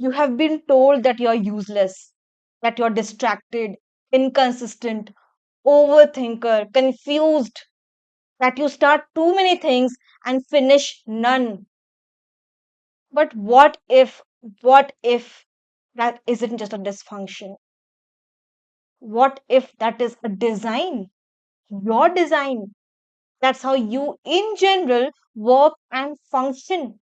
You have been told that you're useless, that you're distracted, inconsistent, overthinker, confused, that you start too many things and finish none. But what if that isn't just a dysfunction? What if that is a design? Your design. That's how you, in general, work and function.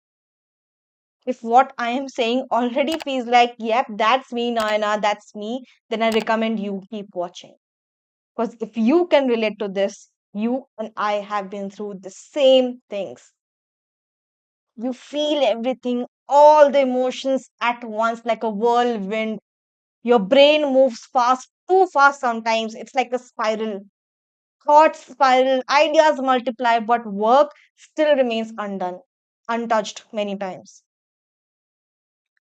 If what I am saying already feels like, yep, that's me, Naina, that's me, then I recommend you keep watching. Because if you can relate to this, you and I have been through the same things. You feel everything, all the emotions at once, like a whirlwind. Your brain moves fast, too fast sometimes. It's like a spiral. Thoughts spiral, ideas multiply, but work still remains undone, untouched many times.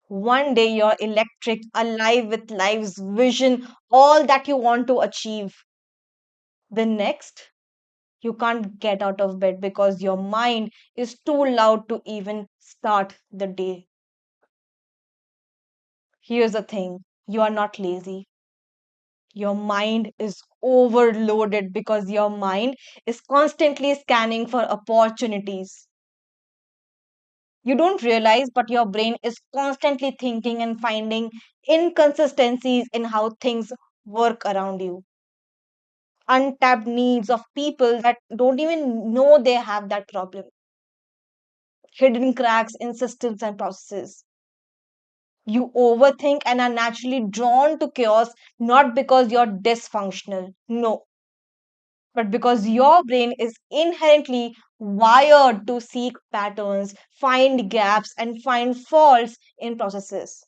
One day you're electric, alive with life's vision, all that you want to achieve. The next, you can't get out of bed because your mind is too loud to even start the day. Here's the thing, you are not lazy. Your mind is overloaded because your mind is constantly scanning for opportunities. You don't realize, but your brain is constantly thinking and finding inconsistencies in how things work around you. Untapped needs of people that don't even know they have that problem. Hidden cracks in systems and processes. You overthink and are naturally drawn to chaos not because you're dysfunctional, no, but because your brain is inherently wired to seek patterns, find gaps, and find faults in processes.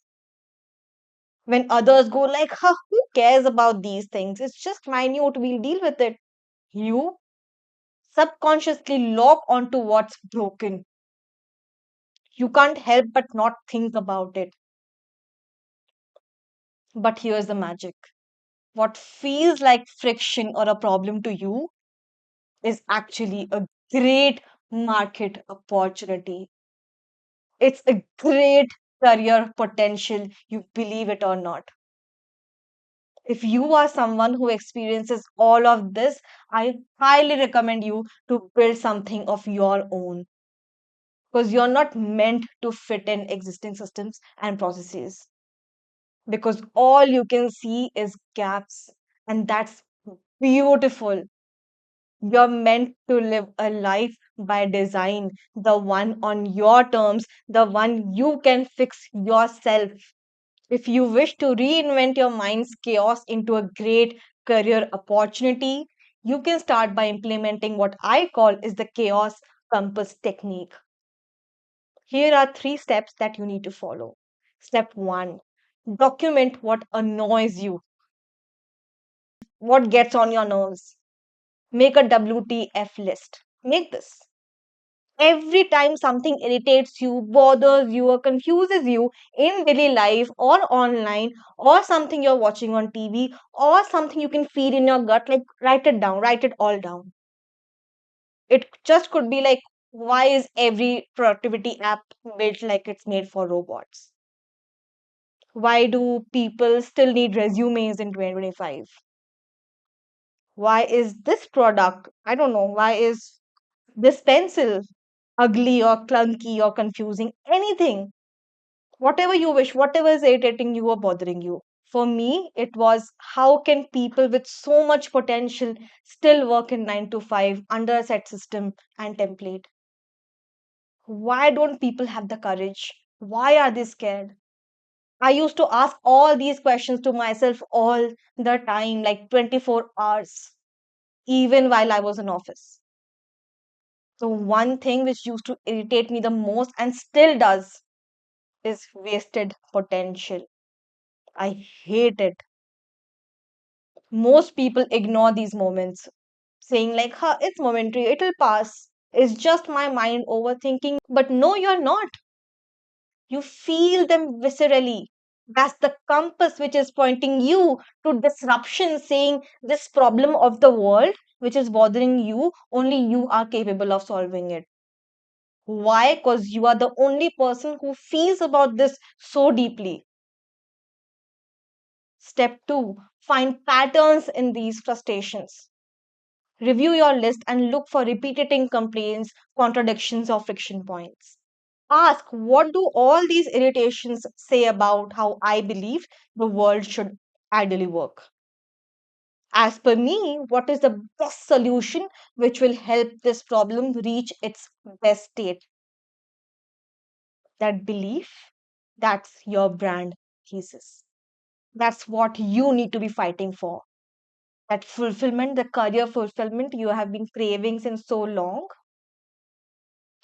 When others go like, huh, who cares about these things? It's just minute, we'll deal with it. You subconsciously lock onto what's broken. You can't help but not think about it. But here's the magic. What feels like friction or a problem to you is actually a great market opportunity. It's a great career potential, you believe it or not. If you are someone who experiences all of this, I highly recommend you to build something of your own because you're not meant to fit in existing systems and processes because all you can see is gaps, and that's beautiful. You're meant to live a life by design, the one on your terms, the one you can fix yourself. If you wish to reinvent your mind's chaos into a great career opportunity, you can start by implementing what I call is the chaos compass technique. Here are three steps that you need to follow. Step 1, document what annoys you, what gets on your nerves. Make a WTF list. Make this. Every time something irritates you, bothers you, or confuses you in daily life or online, or something you're watching on TV, or something you can feel in your gut, like write it down, write it all down. It just could be like, why is every productivity app built like it's made for robots? Why do people still need resumes in 2025? Why is this product, I don't know, why is this pencil ugly or clunky or confusing? Anything, whatever you wish, whatever is irritating you or bothering you. For me, it was how can people with so much potential still work in 9 to 5 under a set system and template? Why don't people have the courage? Why are they scared? I used to ask all these questions to myself all the time, like 24 hours, even while I was in office. So, one thing which used to irritate me the most and still does is wasted potential. I hate it. Most people ignore these moments, saying, like, huh, it's momentary, it'll pass. It's just my mind overthinking. But no, you're not. You feel them viscerally. That's the compass which is pointing you to disruption, saying this problem of the world which is bothering you, only you are capable of solving it. Why? Because you are the only person who feels about this so deeply. Step 2, find patterns in these frustrations. Review your list and look for repeating complaints, contradictions, or friction points. Ask, what do all these irritations say about how I believe the world should ideally work? As per me, what is the best solution which will help this problem reach its best state? That belief, that's your brand thesis. That's what you need to be fighting for. That fulfillment, the career fulfillment you have been craving since so long,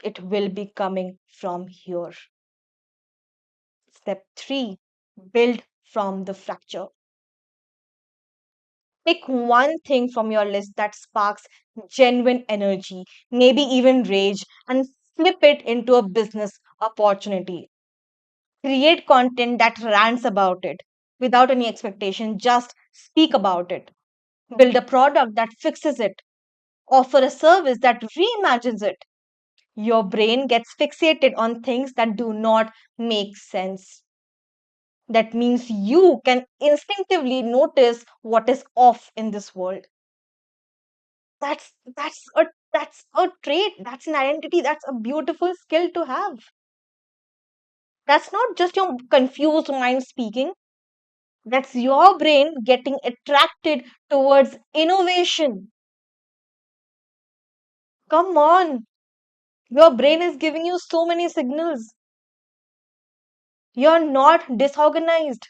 it will be coming from here. Step 3, build from the fracture. Pick one thing from your list that sparks genuine energy, maybe even rage, and flip it into a business opportunity. Create content that rants about it without any expectation, just speak about it. Build a product that fixes it, offer a service that reimagines it. Your brain gets fixated on things that do not make sense. That means you can instinctively notice what is off in this world. That's a trait, that's an identity, that's a beautiful skill to have. That's not just your confused mind speaking, that's your brain getting attracted towards innovation. Come on, your brain is giving you so many signals. You're not disorganized,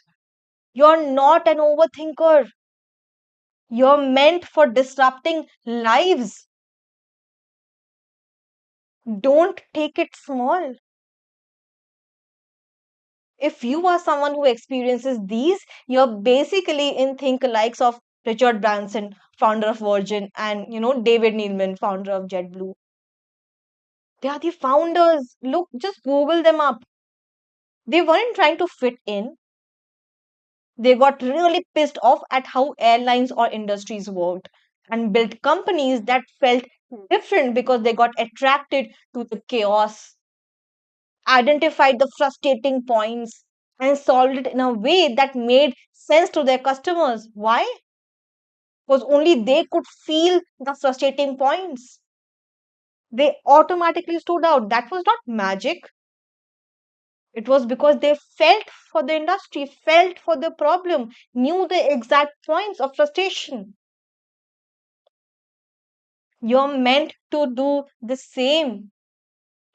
you're not an overthinker, you're meant for disrupting lives. Don't take it small. If you are someone who experiences these, you're basically in think likes of Richard Branson, founder of Virgin, and David Neilman, founder of JetBlue. They are the founders. Look, just Google them up. They weren't trying to fit in. They got really pissed off at how airlines or industries worked and built companies that felt different because they got attracted to the chaos, identified the frustrating points, and solved it in a way that made sense to their customers. Why? Because only they could feel the frustrating points. They automatically stood out. That was not magic. It was because they felt for the industry, felt for the problem, knew the exact points of frustration. You're meant to do the same.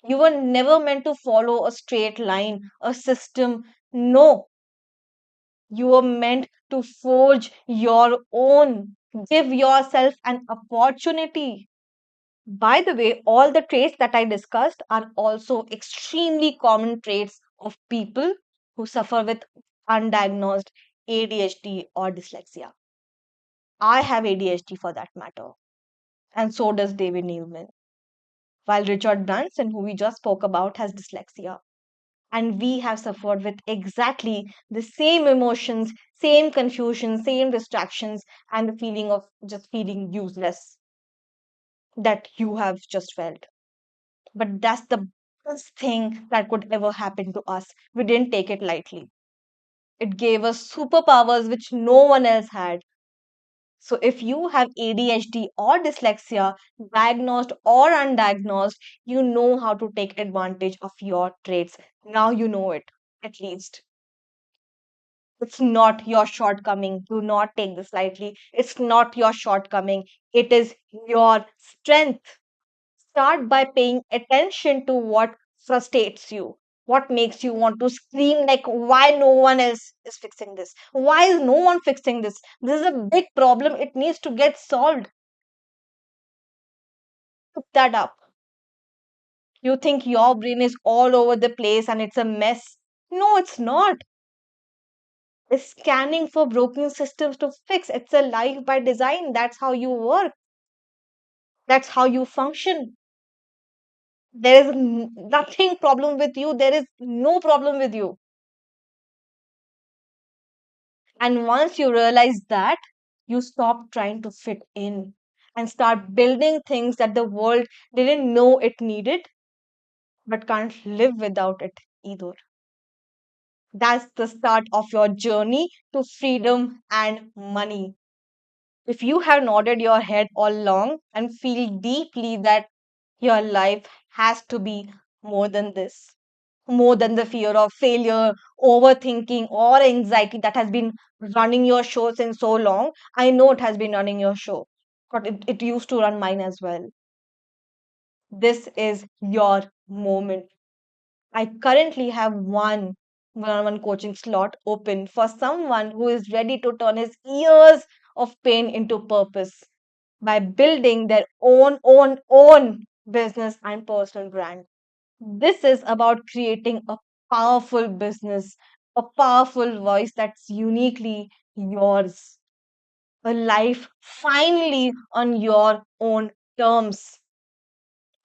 You were never meant to follow a straight line, a system. No, you were meant to forge your own. Give yourself an opportunity. By the way, all the traits that I discussed are also extremely common traits of people who suffer with undiagnosed ADHD or dyslexia. I have ADHD for that matter, and so does David Neilman. While Richard Branson, who we just spoke about, has dyslexia. And we have suffered with exactly the same emotions, same confusion, same distractions, and the feeling of just feeling useless that you have just felt. But that's the best thing that could ever happen to us. We didn't take it lightly. It gave us superpowers which no one else had. So if you have ADHD or dyslexia, diagnosed or undiagnosed, you know how to take advantage of your traits. Now you know it, at least. It's not your shortcoming. Do not take this lightly. It's not your shortcoming. It is your strength. Start by paying attention to what frustrates you, what makes you want to scream, like, why no one else is fixing this? Why is no one fixing this? This is a big problem. It needs to get solved. Pick that up. You think your brain is all over the place and it's a mess. No, it's not. It's scanning for broken systems to fix. It's a life by design. That's how you work. That's how you function. There is nothing problem with you. There is no problem with you. And once you realize that, you stop trying to fit in and start building things that the world didn't know it needed. but can't live without it either. That's the start of your journey to freedom and money. If you have nodded your head all along and feel deeply that your life has to be more than this, more than the fear of failure, overthinking, or anxiety that has been running your show since so long. I know it has been running your show, but it used to run mine as well. This is your moment. I currently have one-on-one coaching slot open for someone who is ready to turn his years of pain into purpose by building their own business and personal brand. This is about creating a powerful business, a powerful voice that's uniquely yours, a life finally on your own terms.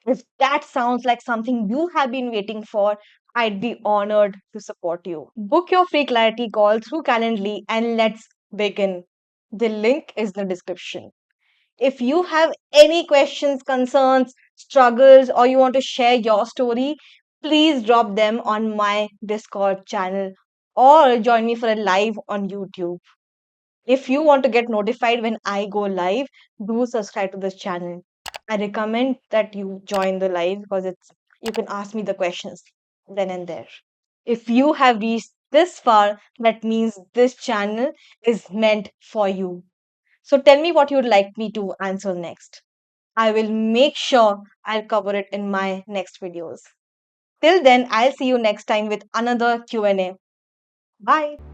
If that sounds like something you have been waiting for, I'd be honored to support you. Book your free clarity call through Calendly and let's begin. The link is in the description. If you have any questions, concerns, struggles, or you want to share your story, please drop them on my Discord channel or join me for a live on YouTube. If you want to get notified when I go live, do subscribe to this channel. I recommend that you join the live because it's you can ask me the questions then and there. If you have reached this far, that means this channel is meant for you. So tell me what you'd like me to answer next. I will make sure I'll cover it in my next videos. Till then, I'll see you next time with another Q&A. Bye.